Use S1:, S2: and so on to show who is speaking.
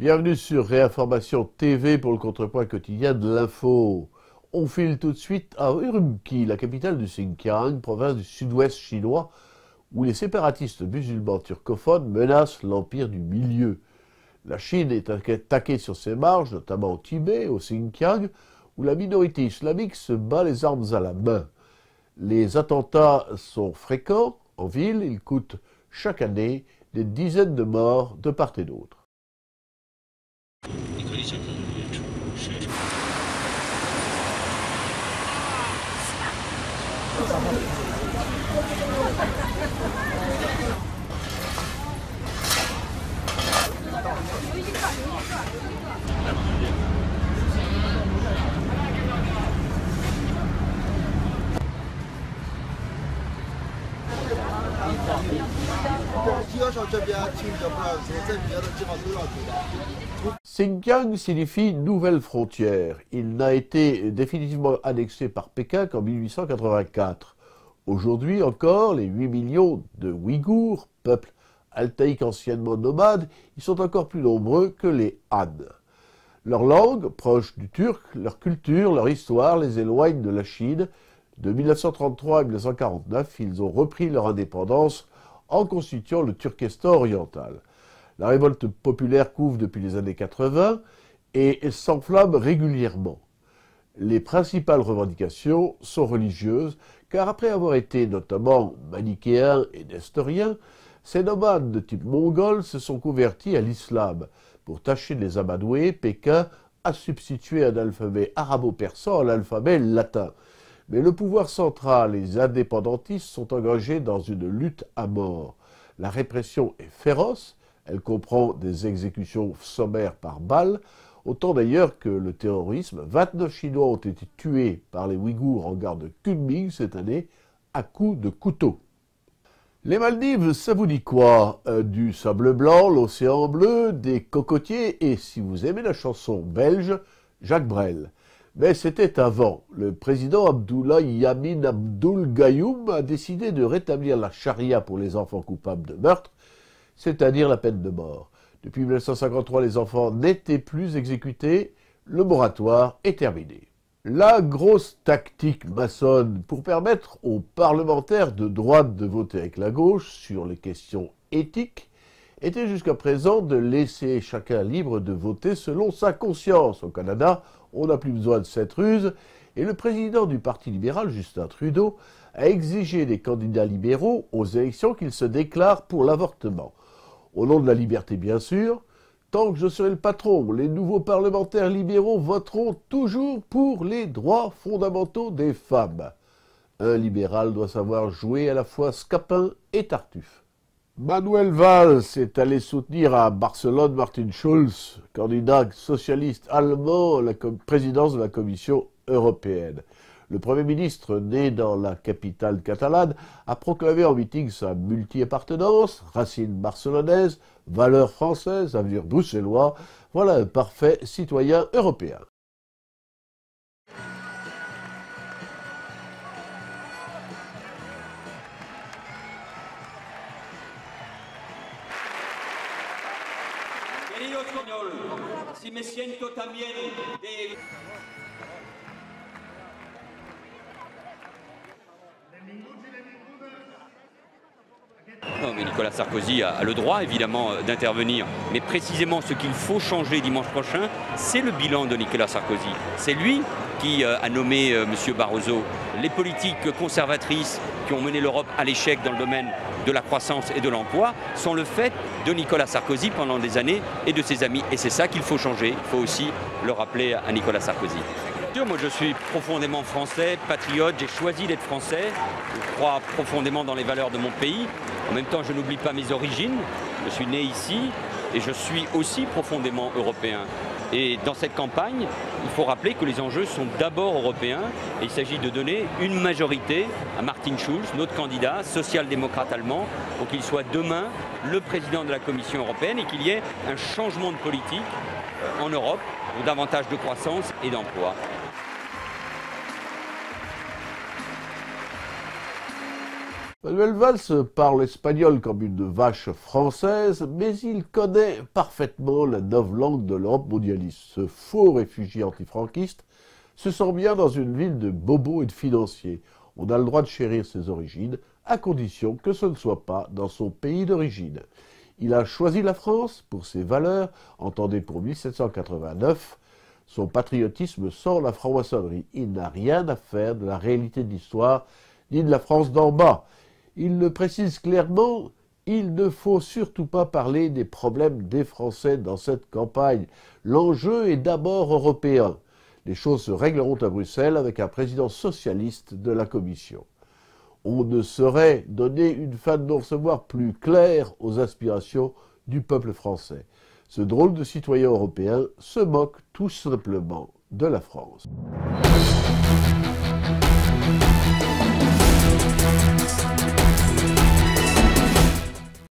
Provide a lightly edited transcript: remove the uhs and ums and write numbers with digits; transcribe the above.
S1: Bienvenue sur Réinformation TV pour le contrepoint quotidien de l'info. On file tout de suite à Urumqi, la capitale du Xinjiang, province du sud-ouest chinois, où les séparatistes musulmans turcophones menacent l'empire du milieu. La Chine est attaquée sur ses marges, notamment au Tibet, au Xinjiang, où la minorité islamique se bat les armes à la main. Les attentats sont fréquents en ville, ils coûtent chaque année des dizaines de morts de part et d'autre. Xinjiang signifie nouvelle frontière. Il n'a été définitivement annexé par Pékin qu'en 1884. Aujourd'hui encore, les 8 millions de Ouïghours, peuple altaïque anciennement nomade, ils sont encore plus nombreux que les Han. Leur langue, proche du turc, leur culture, leur histoire les éloignent de la Chine. De 1933 à 1949, ils ont repris leur indépendance en constituant le Turkestan oriental. La révolte populaire couvre depuis les années 80 et s'enflamme régulièrement. Les principales revendications sont religieuses, car après avoir été notamment manichéens et nestoriens, ces nomades de type mongol se sont convertis à l'islam. Pour tâcher de les amadouer, Pékin a substitué un alphabet arabo-persan à l'alphabet latin. Mais le pouvoir central et les indépendantistes sont engagés dans une lutte à mort. La répression est féroce, elle comprend des exécutions sommaires par balles, autant d'ailleurs que le terrorisme. 29 Chinois ont été tués par les Ouïghours en gare de Kunming cette année à coups de couteau. Les Maldives, ça vous dit quoi? Du sable blanc, l'océan bleu, des cocotiers et, si vous aimez la chanson belge, Jacques Brel. Mais c'était avant. Le président Abdullah Yamin Abdul Gayoum a décidé de rétablir la charia pour les enfants coupables de meurtre, c'est-à-dire la peine de mort. Depuis 1953, les enfants n'étaient plus exécutés. Le moratoire est terminé. La grosse tactique maçonne pour permettre aux parlementaires de droite de voter avec la gauche sur les questions éthiques était jusqu'à présent de laisser chacun libre de voter selon sa conscience. Au Canada, on n'a plus besoin de cette ruse, et le président du Parti libéral, Justin Trudeau, a exigé des candidats libéraux aux élections qu'ils se déclarent pour l'avortement. Au nom de la liberté, bien sûr, tant que je serai le patron, les nouveaux parlementaires libéraux voteront toujours pour les droits fondamentaux des femmes. Un libéral doit savoir jouer à la fois Scapin et Tartuffe. Manuel Valls est allé soutenir à Barcelone Martin Schulz, candidat socialiste allemand à la présidence de la Commission européenne. Le Premier ministre, né dans la capitale catalane, a proclamé en meeting sa multi-appartenance, racines barcelonaises, valeurs françaises, avenir bruxellois. Voilà un parfait citoyen européen.
S2: Querido español, si me siento también de...
S3: Non, mais Nicolas Sarkozy a le droit, évidemment, d'intervenir. Mais précisément, ce qu'il faut changer dimanche prochain, c'est le bilan de Nicolas Sarkozy. C'est lui qui a nommé M. Barroso. Les politiques conservatrices qui ont mené l'Europe à l'échec dans le domaine de la croissance et de l'emploi sont le fait de Nicolas Sarkozy pendant des années et de ses amis. Et c'est ça qu'il faut changer. Il faut aussi le rappeler à Nicolas Sarkozy. Moi, je suis profondément français, patriote, j'ai choisi d'être français, je crois profondément dans les valeurs de mon pays. En même temps, je n'oublie pas mes origines, je suis né ici et je suis aussi profondément européen. Et dans cette campagne, il faut rappeler que les enjeux sont d'abord européens et il s'agit de donner une majorité à Martin Schulz, notre candidat social-démocrate allemand, pour qu'il soit demain le président de la Commission européenne et qu'il y ait un changement de politique en Europe pour davantage de croissance et d'emploi.
S1: Manuel Valls parle espagnol comme une vache française, mais il connaît parfaitement la novlangue de l'Europe mondialiste. Ce faux réfugié antifranquiste se sent bien dans une ville de bobos et de financiers. On a le droit de chérir ses origines, à condition que ce ne soit pas dans son pays d'origine. Il a choisi la France pour ses valeurs, entendez pour 1789, son patriotisme sans la franc-maçonnerie. Il n'a rien à faire de la réalité de l'histoire, ni de la France d'en bas. Il le précise clairement, il ne faut surtout pas parler des problèmes des Français dans cette campagne. L'enjeu est d'abord européen. Les choses se régleront à Bruxelles avec un président socialiste de la Commission. On ne saurait donner une fin de non-recevoir plus claire aux aspirations du peuple français. Ce drôle de citoyen européen se moque tout simplement de la France.